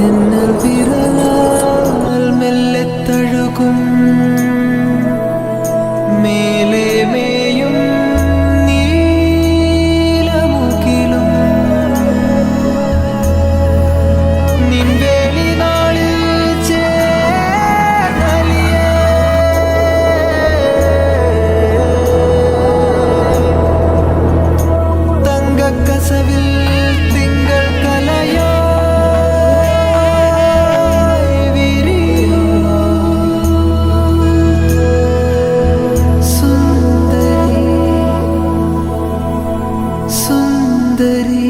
തെന്നൽ വിരലാൽ മെല്ലെ തഴുകും മേലെ മേയും നീലമുകിലും നിൻവേലി നാളിൽ ചേർന്നലിയേ തങ്കക്കസവിൽ തിങ്കൾ കലയായി വിരിയും സുന്ദരി സുന്ദരി